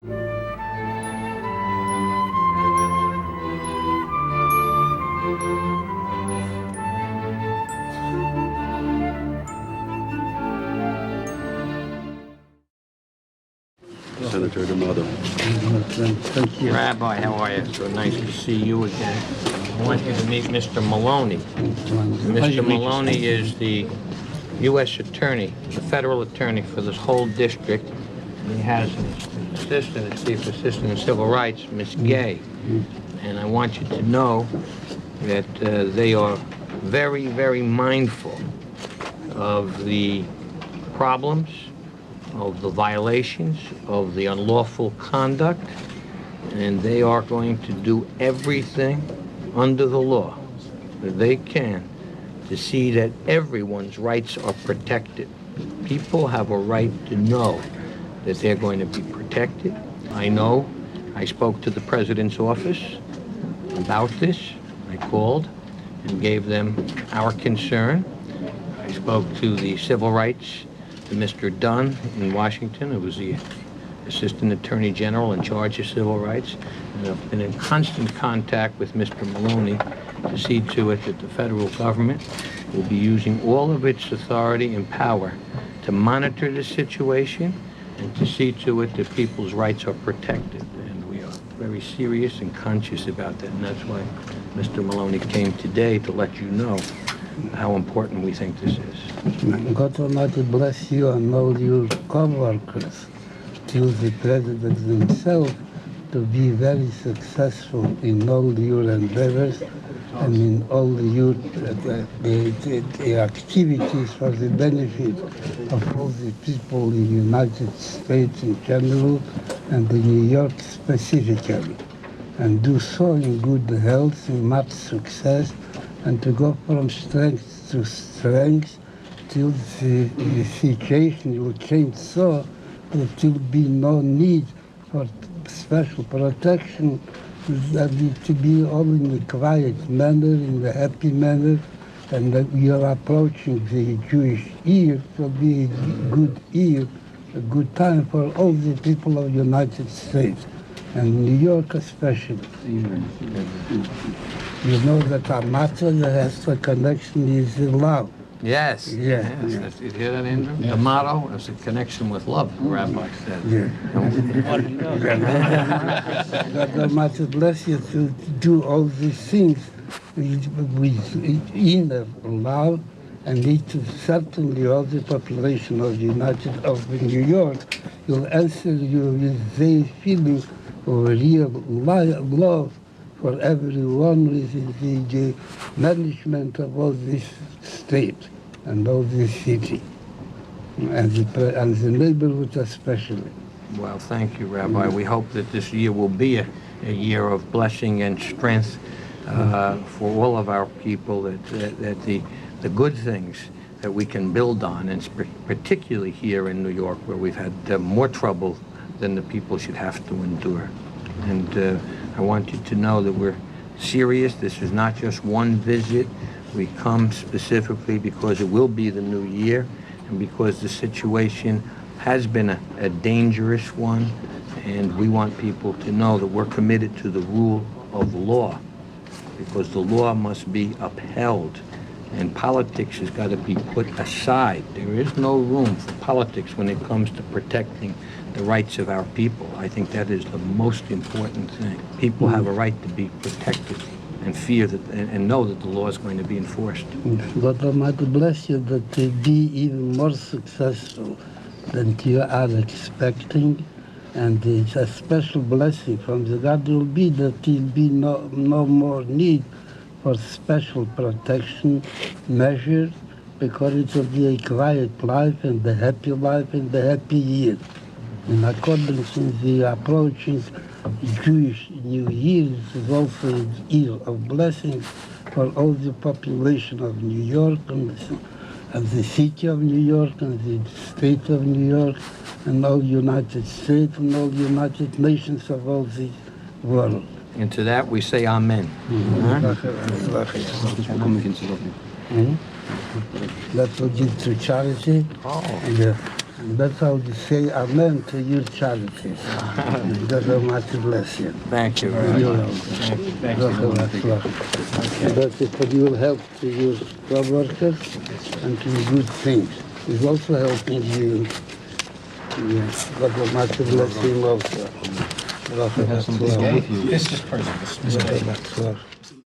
Senator DeMotto. Thank you. Rabbi, how are you? So nice to see you again. I want you to meet Mr. Maloney. Mr. Maloney is the U.S. attorney, the federal attorney for this whole district. And he has an assistant, a chief assistant in civil rights, Miss Gay. And I want you to know that they are very, very mindful of the problems, of the violations, of the unlawful conduct, and they are going to do everything under the law that they can to see that everyone's rights are protected. People have a right to know that they're going to be protected. I know I spoke to the president's office about this. I called and gave them our concern. I spoke to the civil rights, to Mr. Dunn in Washington, who was the Assistant Attorney General in charge of civil rights. And I've been in constant contact with Mr. Maloney to see to it that the federal government will be using all of its authority and power to monitor the situation and to see to it that people's rights are protected. And we are very serious and conscious about that. And that's why Mr. Maloney came today to let you know how important we think this is. God Almighty bless you and all your co-workers, till the President himself, to be very successful in all your endeavors and in all your the activities for the benefit of all the people in the United States in general and in New York specifically. And do so in good health and much success, and to go from strength to strength till the situation will change so that there will be no need for special protection, that it to be all in a quiet manner, in a happy manner, and that we are approaching the Jewish year. It will be a good year, a good time for all the people of the United States, and New York especially. You know that a matter that has a connection is love. Yes. Yeah. Yes. You hear that, Andrew? The motto is a connection with love, the rabbi said. God Almighty bless you to do all these things with inner love, and it to certainly all the population of New York will answer you with their feeling of real love for everyone within the management of all this state and all this city, and the neighborhood especially. Well, thank you, Rabbi. We hope that this year will be a year of blessing and strength for all of our people, that the good things that we can build on, and particularly here in New York, where we've had more trouble than the people should have to endure. And I want you to know that we're serious. This is not just one visit. We come specifically because it will be the new year, and because the situation has been a dangerous one, and we want people to know that we're committed to the rule of law, because the law must be upheld, and politics has got to be put aside. There is no room for politics when it comes to protecting the rights of our people. I think that is the most important thing. People have a right to be protected and fear that, and know that the law is going to be enforced. God Almighty bless you that they be even more successful than you are expecting, and it's a special blessing from the God will be that there will be no more need for special protection measures, because it will be a quiet life and a happy life and a happy year. In accordance with the approaching Jewish New Year, it is also a year of blessings for all the population of New York and the city of New York and the state of New York and all United States and all United Nations of all the world. And to that we say amen. That will give to charity. Oh. And, That's how you say amen to your charities. God Almighty bless you. Thank you. You're welcome. But you will help to your co-workers and to do good things. He's also helping you. Yes, God Almighty bless him also. This is personal. This is